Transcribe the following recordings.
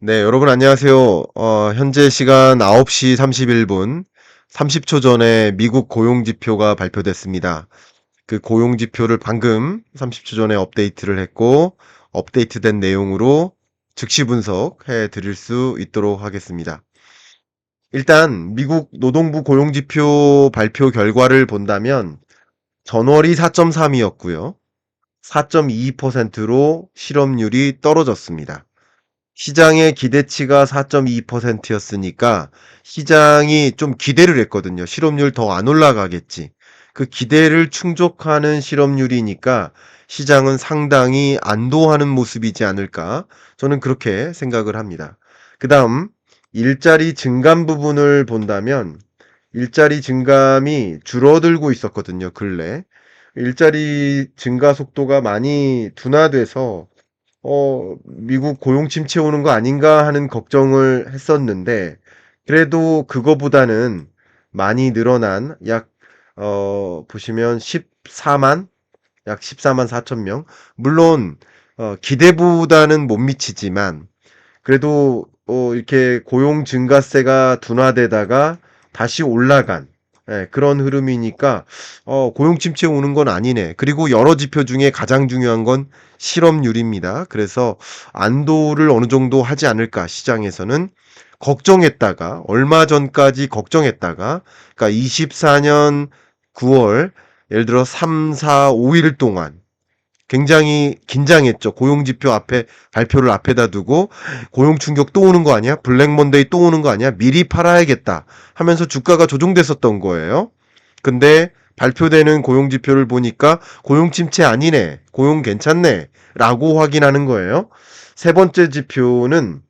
네, 여러분 안녕하세요. 현재 시간 9시 31분, 30초 전에 미국 고용지표가 발표됐습니다. 그 고용지표를 방금 30초 전에 업데이트를 했고, 업데이트된 내용으로 즉시 분석해 드릴 수 있도록 하겠습니다. 일단 미국 노동부 고용지표 발표 결과를 본다면 전월이 4.3이었고요. 4.22%로 실업률이 떨어졌습니다. 시장의 기대치가 4.2%였으니까 시장이 좀 기대를 했거든요. 실업률 더 안 올라가겠지. 그 기대를 충족하는 실업률이니까 시장은 상당히 안도하는 모습이지 않을까. 저는 그렇게 생각을 합니다. 그 다음, 일자리 증감 부분을 본다면 일자리 증감이 줄어들고 있었거든요, 근래. 일자리 증가 속도가 많이 둔화돼서 미국 고용 침체 오는 거 아닌가 하는 걱정을 했었는데, 그래도 그거보다는 많이 늘어난 보시면 14만, 약 14만 4천 명. 물론, 기대보다는 못 미치지만, 그래도 이렇게 고용 증가세가 둔화되다가 다시 올라간 그런 흐름이니까 고용 침체 오는 건 아니네. 그리고 여러 지표 중에 가장 중요한 건 실업률입니다. 그래서 안도를 어느 정도 하지 않을까 시장에서는 걱정했다가 얼마 전까지 걱정했다가 그러니까 24년 9월 예를 들어 3, 4, 5일 동안 굉장히 긴장했죠. 고용지표 앞에, 발표를 앞에다 두고, 고용 충격 또 오는 거 아니야? 블랙 먼데이 또 오는 거 아니야? 미리 팔아야겠다. 하면서 주가가 조종됐었던 거예요. 근데 발표되는 고용지표를 보니까 고용 침체 아니네. 고용 괜찮네. 라고 확인하는 거예요. 세 번째 지표는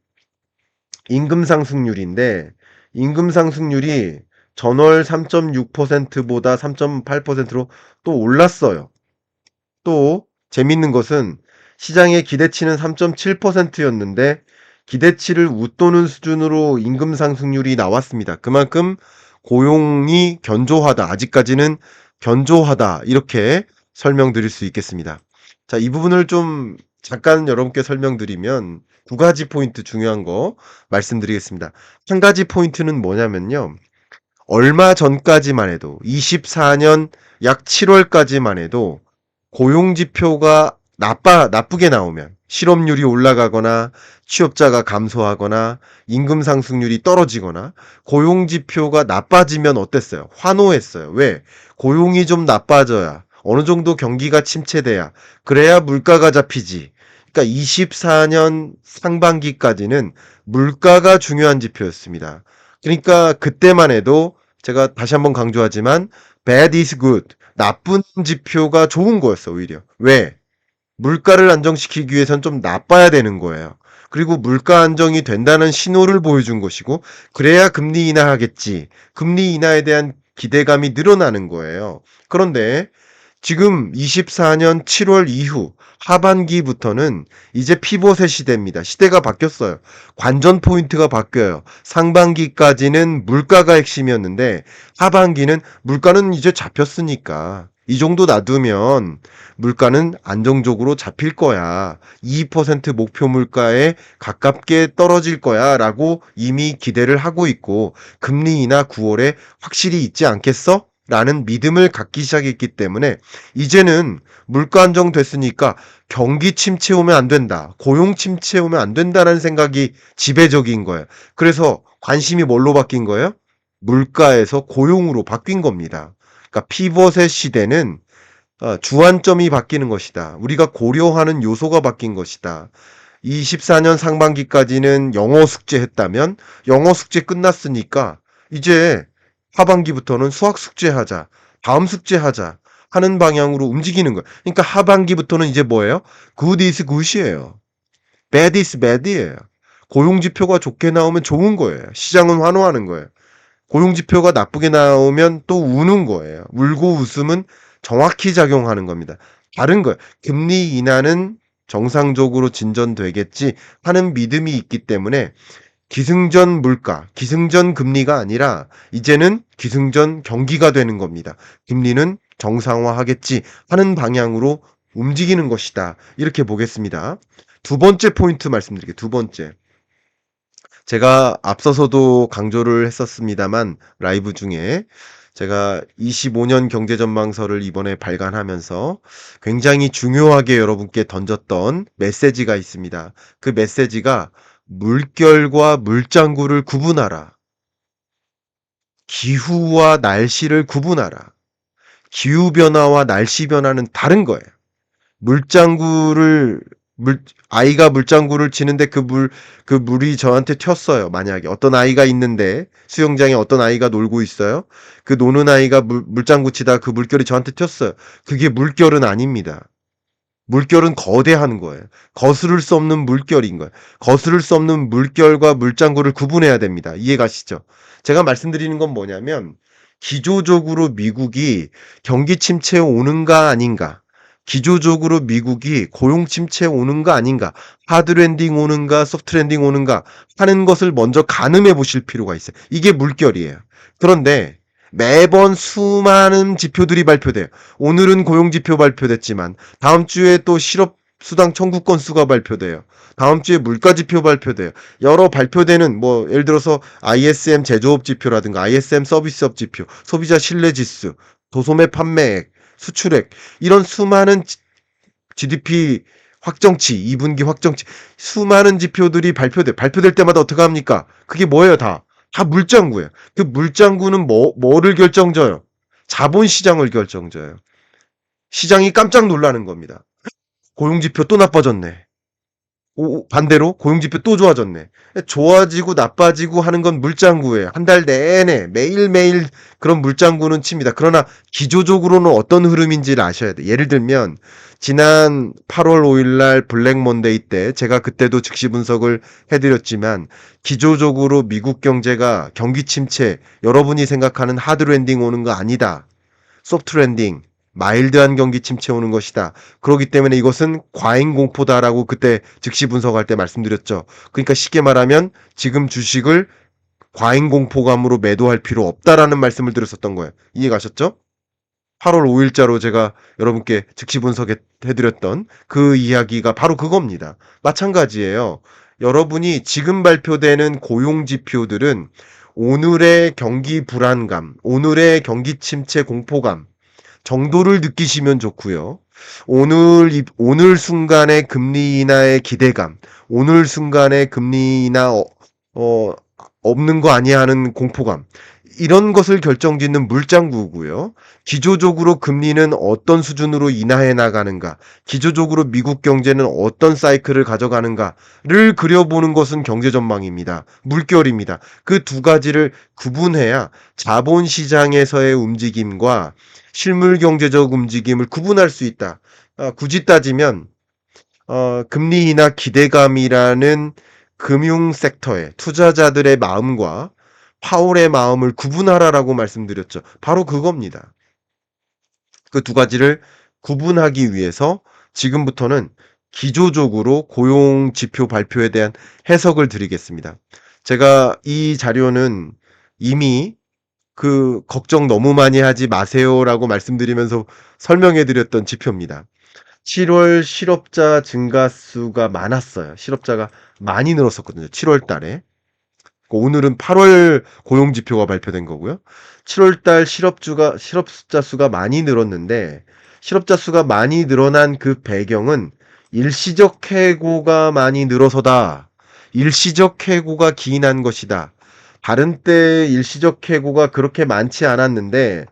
임금 상승률인데, 임금 상승률이 전월 3.6%보다 3.8%로 또 올랐어요. 또 재밌는 것은 시장의 기대치는 3.7%였는데 기대치를 웃도는 수준으로 임금 상승률이 나왔습니다. 그만큼 고용이 견조하다. 아직까지는 견조하다. 이렇게 설명드릴 수 있겠습니다. 자, 이 부분을 좀 잠깐 여러분께 설명드리면 두 가지 포인트 중요한 거 말씀드리겠습니다. 한 가지 포인트는 뭐냐면요. 얼마 전까지만 해도 24년 약 7월까지만 해도 고용 지표가 나쁘게 나오면 실업률이 올라가거나 취업자가 감소하거나 임금 상승률이 떨어지거나 고용 지표가 나빠지면 어땠어요? 환호했어요. 왜? 고용이 좀 나빠져야 어느 정도 경기가 침체돼야 그래야 물가가 잡히지. 그러니까 24년 상반기까지는 물가가 중요한 지표였습니다. 그러니까 그때만 해도 제가 다시 한번 강조하지만 bad is good. 나쁜 지표가 좋은 거였어, 오히려. 왜? 물가를 안정시키기 위해선 좀 나빠야 되는 거예요. 그리고 물가 안정이 된다는 신호를 보여준 것이고, 그래야 금리 인하하겠지. 금리 인하에 대한 기대감이 늘어나는 거예요. 그런데 지금 24년 7월 이후 하반기부터는 이제 피봇의 시대입니다. 시대가 바뀌었어요. 관전 포인트가 바뀌어요. 상반기까지는 물가가 핵심이었는데 하반기는 물가는 이제 잡혔으니까 이 정도 놔두면 물가는 안정적으로 잡힐 거야. 2% 목표 물가에 가깝게 떨어질 거야 라고 이미 기대를 하고 있고 금리 인하 9월에 확실히 있지 않겠어? 라는 믿음을 갖기 시작했기 때문에 이제는 물가 안정됐으니까 경기 침체 오면 안 된다. 고용 침체 오면 안 된다라는 생각이 지배적인 거예요. 그래서 관심이 뭘로 바뀐 거예요? 물가에서 고용으로 바뀐 겁니다. 그러니까 피벗의 시대는 주안점이 바뀌는 것이다. 우리가 고려하는 요소가 바뀐 것이다. 24년 상반기까지는 영어 숙제 했다면 영어 숙제 끝났으니까 이제 하반기부터는 수학 숙제 하자. 다음 숙제 하자. 하는 방향으로 움직이는 거예요. 그러니까 하반기부터는 이제 뭐예요? good is good이에요. bad is bad이에요. 고용지표가 좋게 나오면 좋은 거예요. 시장은 환호하는 거예요. 고용지표가 나쁘게 나오면 또 우는 거예요. 울고 웃음은 정확히 작용하는 겁니다. 다른 거예요. 금리 인하는 정상적으로 진전되겠지 하는 믿음이 있기 때문에 기승전 물가, 기승전 금리가 아니라 이제는 기승전 경기가 되는 겁니다. 금리는 정상화하겠지 하는 방향으로 움직이는 것이다. 이렇게 보겠습니다. 두 번째 포인트 말씀드릴게요. 두 번째. 제가 앞서서도 강조를 했었습니다만 라이브 중에 제가 25년 경제전망서를 이번에 발간하면서 굉장히 중요하게 여러분께 던졌던 메시지가 있습니다. 그 메시지가 물결과 물장구를 구분하라. 기후와 날씨를 구분하라. 기후변화와 날씨 변화는 다른 거예요. 물장구를 아이가 물장구를 치는데 그 물이 저한테 튀었어요. 만약에 어떤 아이가 있는데 수영장에 어떤 아이가 놀고 있어요. 그 노는 아이가 물장구 치다 그 물결이 저한테 튀었어요. 그게 물결은 아닙니다. 물결은 거대한 거예요. 거스를 수 없는 물결인 거예요. 거스를 수 없는 물결과 물장구를 구분해야 됩니다. 이해가시죠? 제가 말씀드리는 건 뭐냐면 기조적으로 미국이 경기 침체 오는가 아닌가, 기조적으로 미국이 고용 침체 오는가 아닌가, 하드 랜딩 오는가 소프트 랜딩 오는가 하는 것을 먼저 가늠해 보실 필요가 있어요. 이게 물결이에요. 그런데 매번 수많은 지표들이 발표돼요. 오늘은 고용지표 발표됐지만 다음 주에 또 실업수당 청구 건수가 발표돼요. 다음 주에 물가지표 발표돼요. 여러 발표되는 뭐 예를 들어서 ISM 제조업 지표라든가 ISM 서비스업 지표, 소비자 신뢰지수, 도소매 판매액, 수출액 이런 수많은 GDP 확정치, 2분기 확정치 수많은 지표들이 발표될 때마다 어떻게 합니까? 그게 뭐예요, 다? 다 물장구예요. 그 물장구는 뭐를 결정져요? 자본시장을 결정져요. 시장이 깜짝 놀라는 겁니다. 고용지표 또 나빠졌네. 반대로 고용지표 또 좋아졌네. 좋아지고 나빠지고 하는 건 물장구예요. 한 달 내내 매일매일 그런 물장구는 칩니다. 그러나 기조적으로는 어떤 흐름인지를 아셔야 돼요. 예를 들면 지난 8월 5일 날 블랙 먼데이 때 제가 그때도 즉시 분석을 해드렸지만 기조적으로 미국 경제가 경기 침체, 여러분이 생각하는 하드 랜딩 오는 거 아니다. 소프트 랜딩, 마일드한 경기 침체 오는 것이다. 그렇기 때문에 이것은 과잉 공포다라고 그때 즉시 분석할 때 말씀드렸죠. 그러니까 쉽게 말하면 지금 주식을 과잉 공포감으로 매도할 필요 없다라는 말씀을 드렸었던 거예요. 이해 가셨죠? 8월 5일자로 제가 여러분께 즉시 분석해드렸던 그 이야기가 바로 그겁니다. 마찬가지예요. 여러분이 지금 발표되는 고용 지표들은 오늘의 경기 불안감, 오늘의 경기 침체 공포감, 정도를 느끼시면 좋고요. 오늘 순간의 금리 인하의 기대감, 오늘 순간의 금리 인하 어, 없는 거 아니야 하는 공포감, 이런 것을 결정짓는 물장구고요. 기조적으로 금리는 어떤 수준으로 인하해 나가는가, 기조적으로 미국 경제는 어떤 사이클을 가져가는가를 그려보는 것은 경제 전망입니다. 물결입니다. 그 두 가지를 구분해야 자본시장에서의 움직임과 실물 경제적 움직임을 구분할 수 있다. 굳이 따지면 금리 인하 기대감이라는 금융 섹터의 투자자들의 마음과 파월의 마음을 구분하라라고 말씀드렸죠. 바로 그겁니다. 그 두 가지를 구분하기 위해서 지금부터는 기조적으로 고용 지표 발표에 대한 해석을 드리겠습니다. 제가 이 자료는 이미 그 걱정 너무 많이 하지 마세요라고 말씀드리면서 설명해 드렸던 지표입니다. 7월 실업자 증가수가 많았어요. 실업자가 많이 늘었었거든요. 7월 달에. 오늘은 8월 고용 지표가 발표된 거고요. 7월 달 실업자 수가 많이 늘었는데 실업자 수가 많이 늘어난 그 배경은 일시적 해고가 많이 늘어서다. 일시적 해고가 기인한 것이다. 다른 때 일시적 해고가 그렇게 많지 않았는데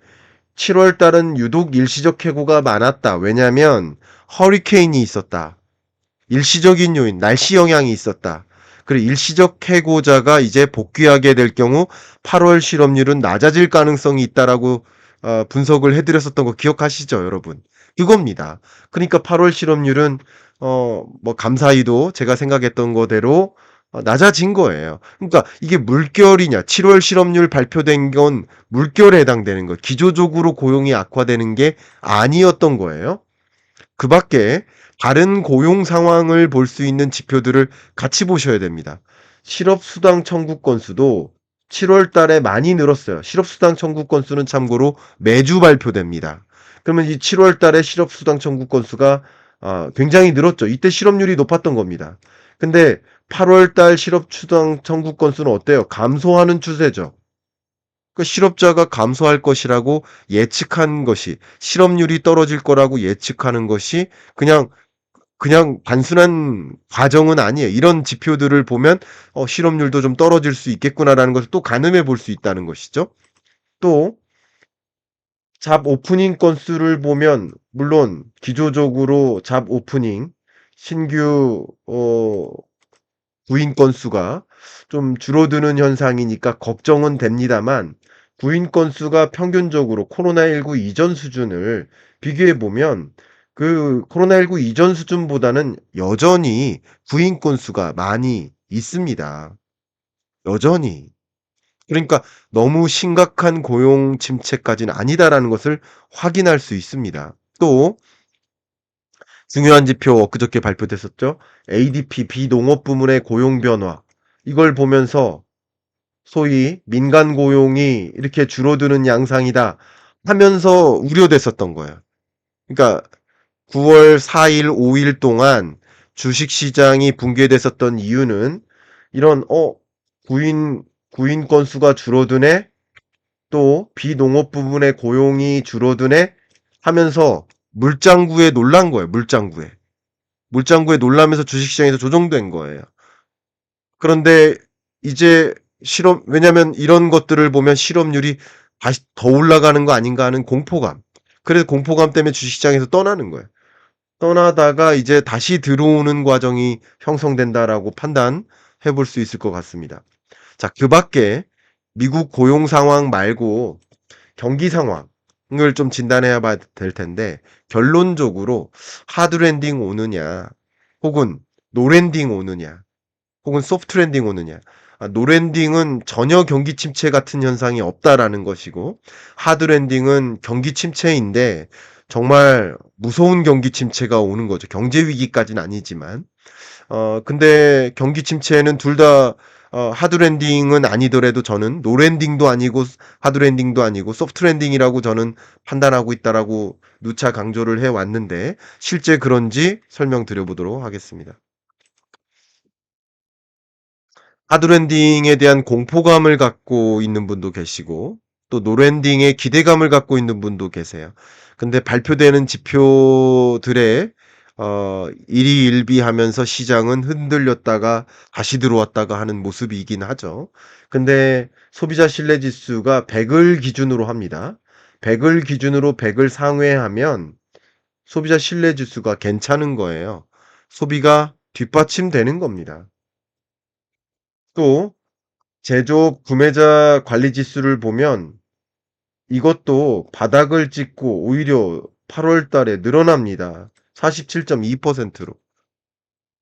7월 달은 유독 일시적 해고가 많았다. 왜냐하면 허리케인이 있었다. 일시적인 요인, 날씨 영향이 있었다. 그리고 일시적 해고자가 이제 복귀하게 될 경우 8월 실업률은 낮아질 가능성이 있다라고 분석을 해드렸었던 거 기억하시죠, 여러분? 그겁니다. 그러니까 8월 실업률은 뭐 감사히도 제가 생각했던 거대로 낮아진 거예요. 그러니까 이게 물결이냐, 7월 실업률 발표된 건 물결에 해당되는 거, 기조적으로 고용이 악화되는 게 아니었던 거예요. 그 밖에 다른 고용 상황을 볼 수 있는 지표들을 같이 보셔야 됩니다. 실업수당 청구 건수도 7월 달에 많이 늘었어요. 실업수당 청구 건수는 참고로 매주 발표됩니다. 그러면 이 7월 달에 실업수당 청구 건수가 굉장히 늘었죠. 이때 실업률이 높았던 겁니다. 근데 8월 달 실업 추정 청구 건수는 어때요? 감소하는 추세죠. 그 실업자가 감소할 것이라고 예측한 것이 실업률이 떨어질 거라고 예측하는 것이 그냥 단순한 과정은 아니에요. 이런 지표들을 보면 실업률도 좀 떨어질 수 있겠구나라는 것을 또 가늠해 볼 수 있다는 것이죠. 또 잡 오프닝 건수를 보면 물론 기조적으로 잡 오프닝 신규 구인 건수가 좀 줄어드는 현상이니까 걱정은 됩니다만 구인 건수가 평균적으로 코로나19 이전 수준을 비교해 보면 그 코로나19 이전 수준보다는 여전히 구인 건수가 많이 있습니다. 여전히. 그러니까 너무 심각한 고용 침체까지는 아니다라는 것을 확인할 수 있습니다. 또 중요한 지표 엊그저께 발표됐었죠. ADP 비농업 부문의 고용 변화. 이걸 보면서 소위 민간 고용이 이렇게 줄어드는 양상이다 하면서 우려됐었던 거예요. 그러니까 9월 4일, 5일 동안 주식시장이 붕괴됐었던 이유는 이런 구인 건수가 줄어드네, 또 비농업 부분의 고용이 줄어드네 하면서 물장구에 놀란 거예요. 물장구에 놀라면서 주식시장에서 조정된 거예요. 그런데 이제 왜냐면 이런 것들을 보면 실업률이 다시 더 올라가는 거 아닌가 하는 공포감. 그래서 공포감 때문에 주식시장에서 떠나는 거예요. 떠나다가 이제 다시 들어오는 과정이 형성된다라고 판단해 볼 수 있을 것 같습니다. 자, 그 밖에 미국 고용 상황 말고 경기 상황을 좀 진단해야 봐야 될 텐데, 결론적으로 하드랜딩 오느냐, 혹은 노랜딩 오느냐, 혹은 소프트 랜딩 오느냐. 노랜딩은 전혀 경기 침체 같은 현상이 없다라는 것이고, 하드 랜딩은 경기 침체인데 정말 무서운 경기 침체가 오는 거죠. 경제 위기까지는 아니지만. 근데 경기 침체는 둘 다 하드 랜딩은 아니더라도 저는 노 랜딩도 아니고 하드 랜딩도 아니고 소프트 랜딩이라고 저는 판단하고 있다라고 누차 강조를 해 왔는데 실제 그런지 설명드려 보도록 하겠습니다. 하드랜딩에 대한 공포감을 갖고 있는 분도 계시고 또 노랜딩에 기대감을 갖고 있는 분도 계세요. 근데 발표되는 지표들에 일희일비하면서 시장은 흔들렸다가 다시 들어왔다가 하는 모습이긴 하죠. 근데 소비자 신뢰 지수가 100을 기준으로 합니다. 100을 기준으로 100을 상회하면 소비자 신뢰 지수가 괜찮은 거예요. 소비가 뒷받침되는 겁니다. 또 제조업 구매자 관리 지수를 보면 이것도 바닥을 찍고 오히려 8월 달에 늘어납니다. 47.2%로.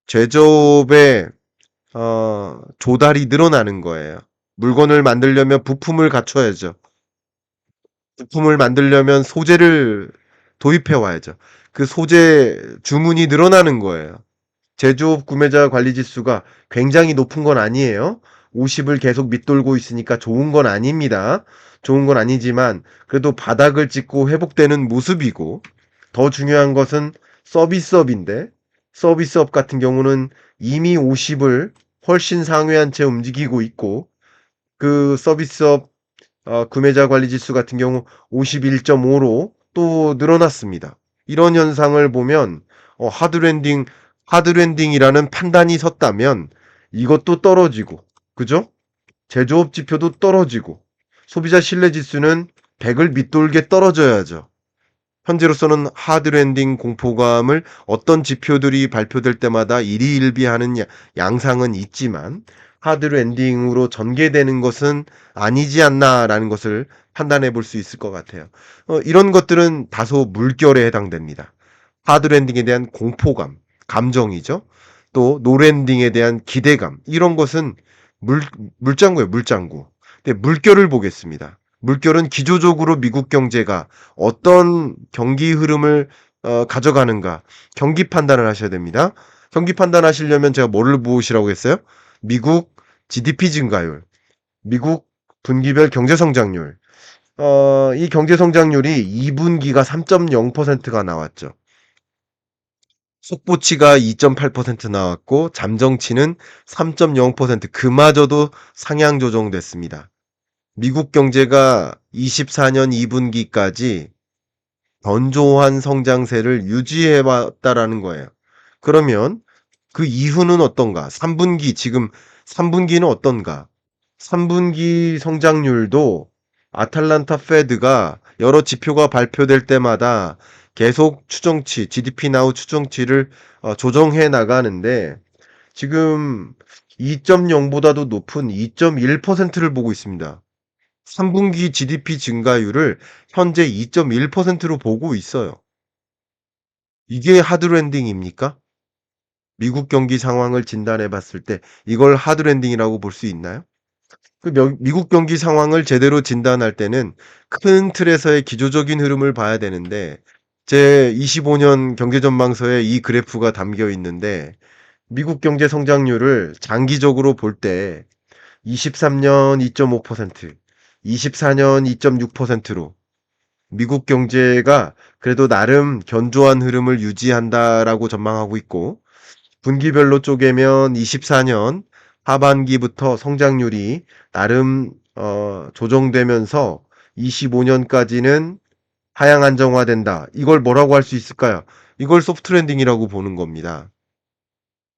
제조업의 조달이 늘어나는 거예요. 물건을 만들려면 부품을 갖춰야죠. 부품을 만들려면 소재를 도입해 와야죠. 그 소재 주문이 늘어나는 거예요. 제조업 구매자 관리 지수가 굉장히 높은 건 아니에요. 50을 계속 밑돌고 있으니까 좋은 건 아닙니다. 좋은 건 아니지만 그래도 바닥을 찍고 회복되는 모습이고 더 중요한 것은 서비스업인데 서비스업 같은 경우는 이미 50을 훨씬 상회한 채 움직이고 있고 그 서비스업 구매자 관리 지수 같은 경우 51.5로 또 늘어났습니다. 이런 현상을 보면 하드랜딩이라는 판단이 섰다면 이것도 떨어지고, 그죠? 제조업 지표도 떨어지고, 소비자 신뢰 지수는 100을 밑돌게 떨어져야죠. 현재로서는 하드랜딩 공포감을 어떤 지표들이 발표될 때마다 일희일비하는 양상은 있지만 하드랜딩으로 전개되는 것은 아니지 않나라는 것을 판단해 볼 수 있을 것 같아요. 이런 것들은 다소 물결에 해당됩니다. 하드랜딩에 대한 공포감, 감정이죠. 또 노랜딩에 대한 기대감, 이런 것은 물, 물장구예요, 물장구. 근데 물결을 보겠습니다. 물결은 기조적으로 미국 경제가 어떤 경기 흐름을 가져가는가 경기 판단을 하셔야 됩니다. 경기 판단하시려면 제가 뭐를 보시라고 했어요? 미국 GDP 증가율, 미국 분기별 경제 성장률. 이 경제 성장률이 2분기가 3.0%가 나왔죠. 속보치가 2.8% 나왔고 잠정치는 3.0%, 그마저도 상향 조정됐습니다. 미국 경제가 24년 2분기까지 견조한 성장세를 유지해 왔다라는 거예요. 그러면 그 이후는 어떤가? 3분기, 지금 3분기는 어떤가? 3분기 성장률도 아틀란타 페드가 여러 지표가 발표될 때마다 계속 추정치, GDP 나우 추정치를 조정해 나가는데 지금 2.0보다도 높은 2.1%를 보고 있습니다. 3분기 GDP 증가율을 현재 2.1%로 보고 있어요. 이게 하드랜딩입니까? 미국 경기 상황을 진단해 봤을 때 이걸 하드랜딩이라고 볼 수 있나요? 미국 경기 상황을 제대로 진단할 때는 큰 틀에서의 기조적인 흐름을 봐야 되는데, 제 25년 경제전망서에 이 그래프가 담겨 있는데, 미국 경제 성장률을 장기적으로 볼 때 23년 2.5%, 24년 2.6%로 미국 경제가 그래도 나름 견조한 흐름을 유지한다라고 전망하고 있고, 분기별로 쪼개면 24년 하반기부터 성장률이 나름 조정되면서 25년까지는 하향 안정화된다. 이걸 뭐라고 할 수 있을까요? 이걸 소프트 랜딩이라고 보는 겁니다.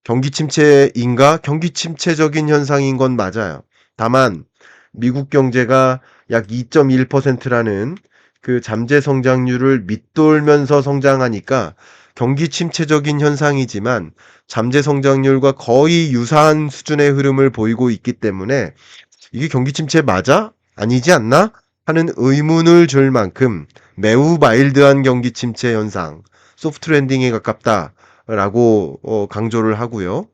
경기 침체인가? 경기 침체적인 현상인 건 맞아요. 다만 미국 경제가 약 2.1%라는 그 잠재 성장률을 밑돌면서 성장하니까 경기 침체적인 현상이지만 잠재 성장률과 거의 유사한 수준의 흐름을 보이고 있기 때문에 이게 경기 침체 맞아? 아니지 않나? 하는 의문을 줄 만큼 매우 마일드한 경기 침체 현상, 소프트 랜딩에 가깝다라고 강조를 하고요.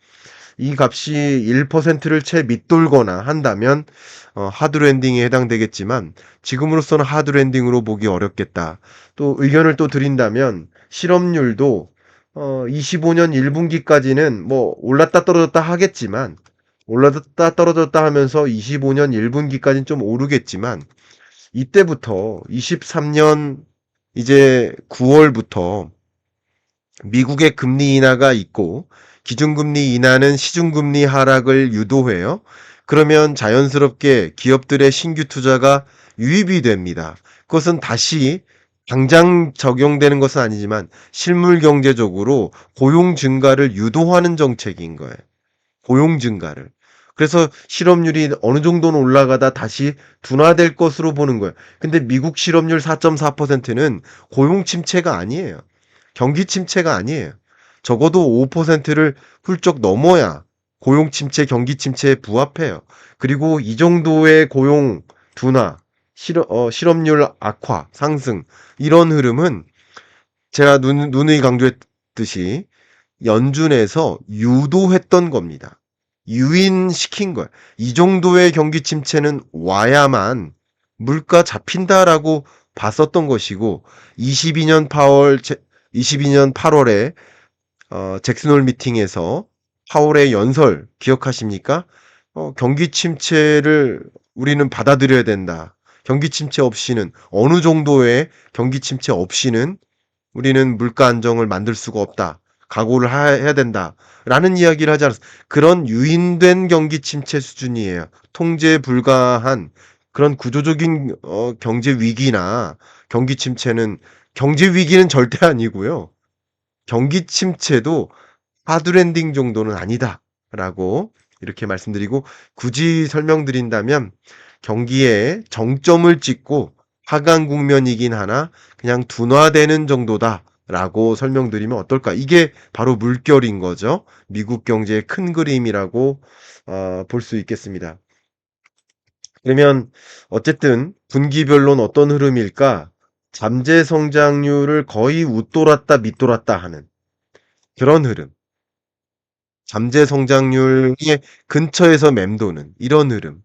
이 값이 1%를 채 밑돌거나 한다면 하드 랜딩에 해당되겠지만 지금으로서는 하드 랜딩으로 보기 어렵겠다. 또 의견을 또 드린다면 실업률도 25년 1분기까지는 뭐 올랐다 떨어졌다 하겠지만 올랐다 떨어졌다 하면서 25년 1분기까지는 좀 오르겠지만 이때부터 23년 이제 9월부터 미국의 금리 인하가 있고 기준금리 인하는 시중금리 하락을 유도해요. 그러면 자연스럽게 기업들의 신규 투자가 유입이 됩니다. 그것은 다시 당장 적용되는 것은 아니지만 실물 경제적으로 고용 증가를 유도하는 정책인 거예요. 고용 증가를. 그래서 실업률이 어느 정도는 올라가다 다시 둔화될 것으로 보는 거예요. 근데 미국 실업률 4.4%는 고용 침체가 아니에요. 경기 침체가 아니에요. 적어도 5%를 훌쩍 넘어야 고용 침체, 경기 침체에 부합해요. 그리고 이 정도의 고용 둔화, 실업률 악화, 상승, 이런 흐름은 제가 누누이 강조했듯이 연준에서 유도했던 겁니다. 유인시킨 거예요. 이 정도의 경기 침체는 와야만 물가 잡힌다라고 봤었던 것이고 22년 8월에 잭슨홀 미팅에서 파월의 연설 기억하십니까? 경기 침체를 우리는 받아들여야 된다. 경기 침체 없이는 어느 정도의 경기 침체 없이는 우리는 물가 안정을 만들 수가 없다. 각오를 해야 된다. 라는 이야기를 하지 않았어. 그런 유인된 경기 침체 수준이에요. 통제 불가한 그런 구조적인 경제 위기나 경기 침체는 경제 위기는 절대 아니고요. 경기 침체도 하드랜딩 정도는 아니다라고 이렇게 말씀드리고 굳이 설명드린다면 경기에 정점을 찍고 하강 국면이긴 하나 그냥 둔화되는 정도다라고 설명드리면 어떨까? 이게 바로 물결인 거죠. 미국 경제의 큰 그림이라고 볼 수 있겠습니다. 그러면 어쨌든 분기별로는 어떤 흐름일까? 잠재 성장률을 거의 웃돌았다 밑돌았다 하는 그런 흐름. 잠재 성장률의 근처에서 맴도는 이런 흐름.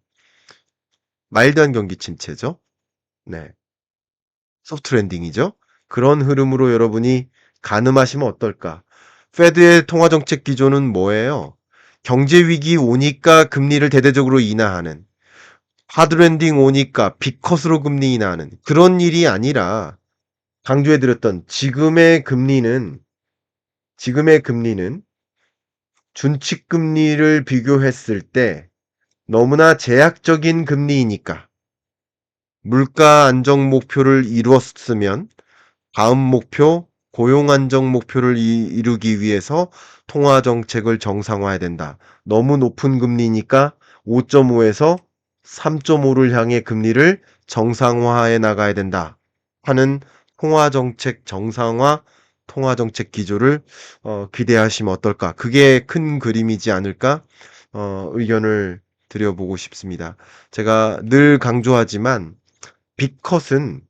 마일드한 경기 침체죠. 네. 소프트 랜딩이죠. 그런 흐름으로 여러분이 가늠하시면 어떨까? 페드의 통화 정책 기조는 뭐예요? 경제 위기 오니까 금리를 대대적으로 인하하는, 하드 랜딩 오니까 빅컷으로 금리 인하하는 그런 일이 아니라 강조해 드렸던 지금의 금리는 지금의 금리는 준칙 금리를 비교했을 때 너무나 제약적인 금리이니까 물가 안정 목표를 이루었으면 다음 목표 고용 안정 목표를 이루기 위해서 통화 정책을 정상화해야 된다. 너무 높은 금리니까 5.5에서 3.5를 향해 금리를 정상화해 나가야 된다. 하는 통화 정책 정상화, 통화 정책 기조를 기대하시면 어떨까? 그게 큰 그림이지 않을까? 의견을 드려보고 싶습니다. 제가 늘 강조하지만 빅컷은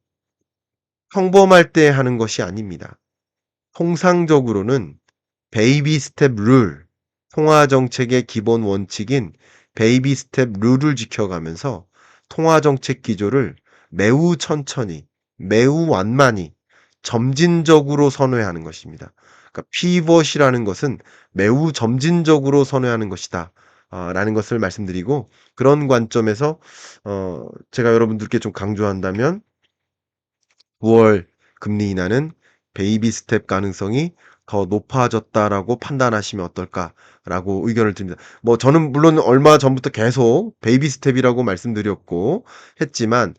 평범할 때 하는 것이 아닙니다. 통상적으로는 베이비 스텝 룰, 통화 정책의 기본 원칙인 베이비 스텝 룰을 지켜가면서 통화 정책 기조를 매우 천천히, 매우 완만히, 점진적으로 선회하는 것입니다. 그러니까 피벗이라는 것은 매우 점진적으로 선회하는 것이다. 라는 것을 말씀드리고 그런 관점에서 제가 여러분들께 좀 강조한다면 9월 금리 인하는 베이비 스텝 가능성이 더 높아졌다라고 판단하시면 어떨까라고 의견을 드립니다. 뭐 저는 물론 얼마 전부터 계속 베이비 스텝이라고 말씀드렸고 했지만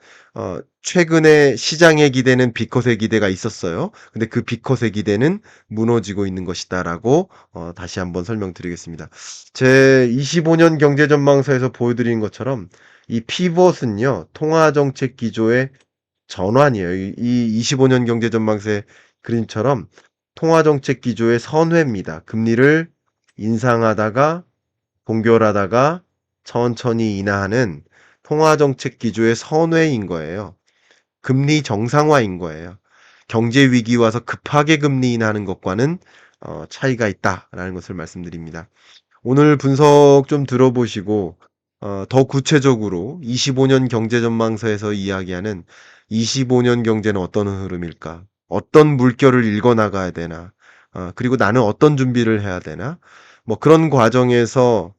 최근에 시장의 기대는 빅컷의 기대가 있었어요. 근데 그 빅컷의 기대는 무너지고 있는 것이다라고 다시 한번 설명드리겠습니다. 제 25년 경제 전망서에서 보여드린 것처럼 이 피벗은요 통화 정책 기조의 전환이에요. 이 25년 경제 전망세 그림처럼 통화 정책 기조의 선회입니다. 금리를 인상하다가 동결하다가 천천히 인하하는 통화 정책 기조의 선회인 거예요. 금리 정상화인 거예요. 경제 위기 와서 급하게 금리 인하하는 것과는 차이가 있다라는 것을 말씀드립니다. 오늘 분석 좀 들어보시고 더 구체적으로 25년 경제 전망서에서 이야기하는 25년 경제는 어떤 흐름일까? 어떤 물결을 읽어 나가야 되나? 그리고 나는 어떤 준비를 해야 되나? 뭐 그런 과정에서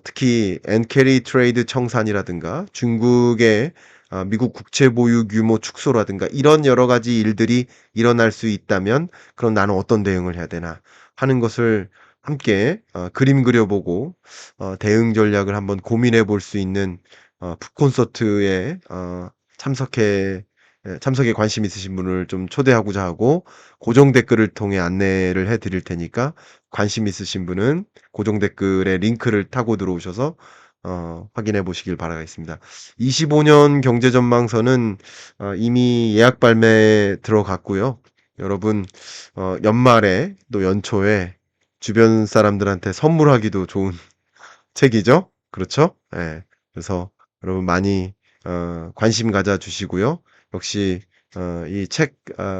특히 엔캐리 트레이드 청산이라든가 중국의 미국 국채 보유 규모 축소라든가 이런 여러 가지 일들이 일어날 수 있다면 그럼 나는 어떤 대응을 해야 되나 하는 것을 함께 그림 그려보고 대응 전략을 한번 고민해 볼 수 있는 북콘서트에 참석에 관심 있으신 분을 좀 초대하고자 하고 고정 댓글을 통해 안내를 해 드릴 테니까 관심 있으신 분은 고정 댓글에 링크를 타고 들어오셔서 확인해 보시길 바라겠습니다. 25년 경제 전망서는 이미 예약 발매 들어갔고요. 여러분 연말에 또 연초에 주변 사람들한테 선물하기도 좋은 책이죠. 그렇죠? 예. 그래서 여러분 많이 관심 가져 주시고요. 역시 이 책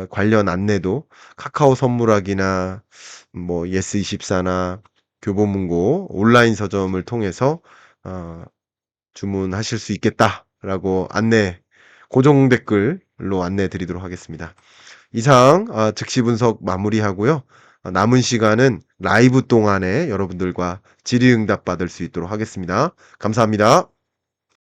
관련 안내도 카카오 선물하기나 뭐 예스24나 교보문고 온라인 서점을 통해서 어 주문하실 수 있겠다라고 고정 댓글로 안내 드리도록 하겠습니다. 이상 즉시 분석 마무리하고요. 남은 시간은 라이브 동안에 여러분들과 질의응답 받을 수 있도록 하겠습니다. 감사합니다.